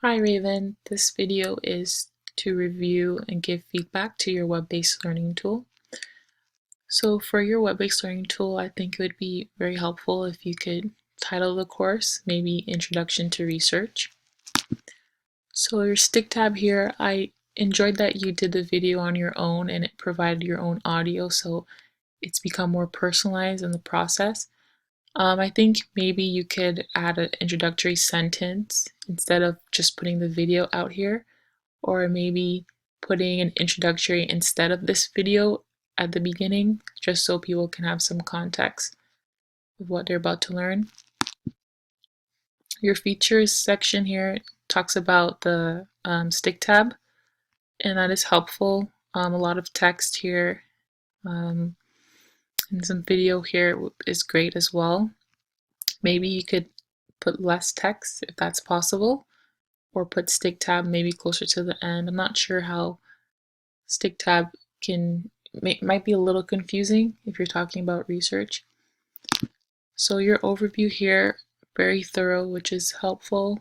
Hi Raven, this video is to review and give feedback to your web-based learning tool. So for your web-based learning tool, I think it would be very helpful if you could title the course, maybe Introduction to Research. So your stick tab here, I enjoyed that you did the video on your own and it provided your own audio, so it's become more personalized in the process. I think maybe you could add an introductory sentence instead of just putting the video out here, or maybe putting an introductory instead of this video at the beginning, just so people can have some context of what they're about to learn. Your features section here talks about the stick tab, and that is helpful. A lot of text here and some video here is great as well. Maybe you could put less text if that's possible, or put stick tab maybe closer to the end. I'm not sure how stick tab might be a little confusing if you're talking about research. So your overview here, very thorough, which is helpful.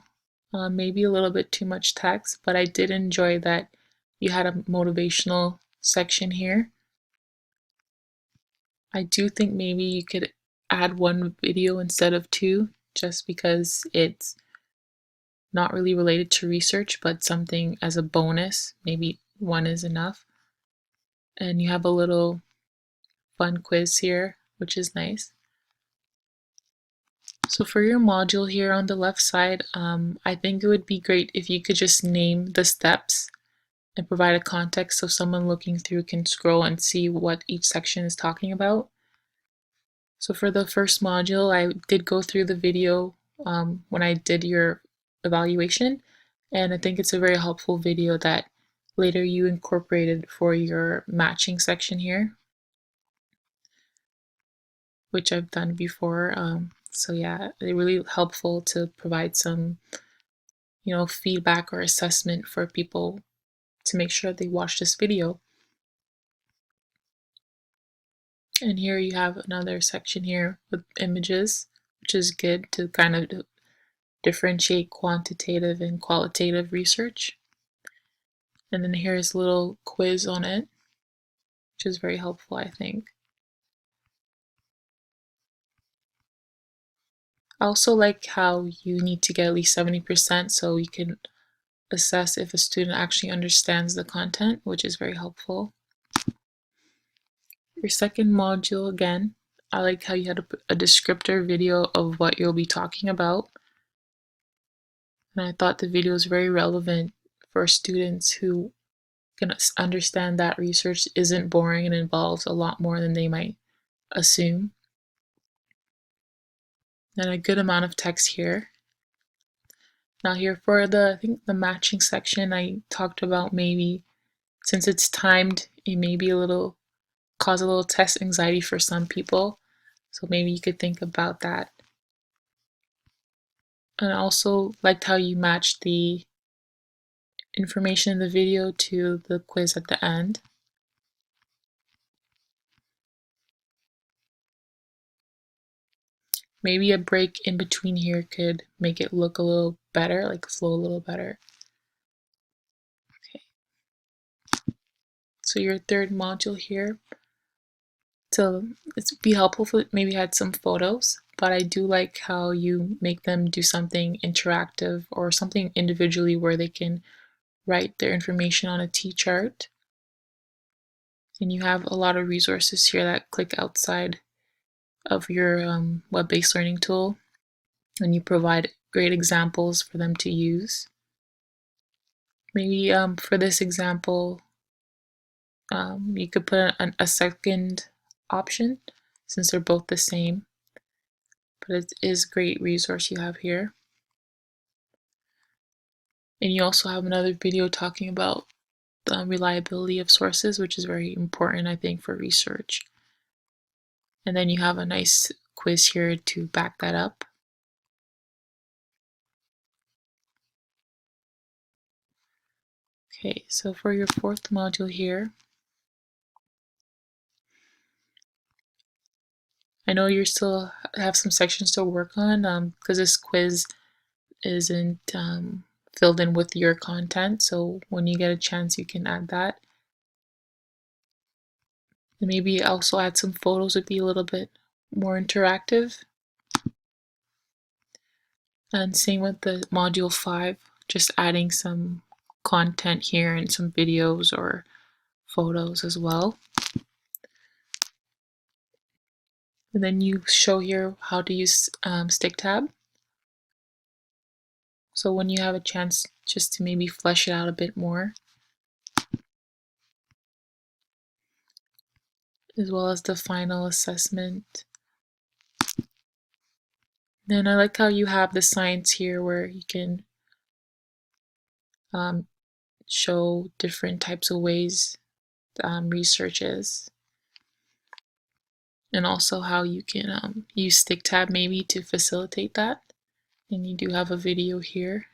Maybe a little bit too much text, but I did enjoy that you had a motivational section here. I do think maybe you could add one video instead of two, just because it's not really related to research, but something as a bonus. Maybe one is enough. And you have a little fun quiz here, which is nice. So for your module here on the left side, I think it would be great if you could just name the steps and provide a context so someone looking through can scroll and see what each section is talking about. So for the first module, I did go through the video when I did your evaluation, and I think it's a very helpful video that later you incorporated for your matching section here, which I've done before. So yeah, it's really helpful to provide some, feedback or assessment for people to make sure they watch this video. And here you have another section here with images, which is good to kind of differentiate quantitative and qualitative research. And then here's a little quiz on it, which is very helpful, I think. I also like how you need to get at least 70% so you can assess if a student actually understands the content, which is very helpful. Your second module, again, I like how you had a descriptor video of what you'll be talking about. And I thought the video was very relevant for students who can understand that research isn't boring and involves a lot more than they might assume. And a good amount of text here. Now here for I think the matching section, I talked about maybe, since it's timed, it may be cause a little test anxiety for some people. So maybe you could think about that. And I also liked how you matched the information in the video to the quiz at the end. Maybe a break in between here could make it look a little better, like flow a little better. Okay. So your third module here, so it's be helpful if maybe had some photos, but I do like how you make them do something interactive or something individually where they can write their information on a T-chart. And you have a lot of resources here that click outside of your web-based learning tool, and you provide great examples for them to use. Maybe for this example, you could put a second option since they're both the same, but it is a great resource you have here. And you also have another video talking about the reliability of sources, which is very important, I think, for research. And then you have a nice quiz here to back that up. Okay, so for your fourth module here, I know you still have some sections to work on because this quiz isn't filled in with your content. So when you get a chance, you can add that. And maybe also add some photos would be a little bit more interactive. And same with the module 5, just adding some content here and some videos or photos as well. And then you show here how to use stick tab. So when you have a chance just to maybe flesh it out a bit more, as well as the final assessment. Then I like how you have the science here where you can show different types of ways research is, and also how you can use stick tab maybe to facilitate that. And you do have a video here.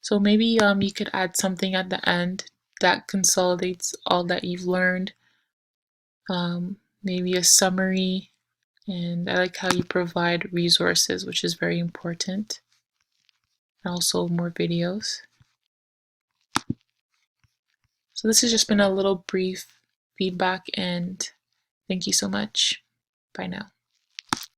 So maybe you could add something at the end that consolidates all that you've learned. Maybe a summary, and I like how you provide resources, which is very important. And also more videos. So this has just been a little brief feedback, and thank you so much. Bye now.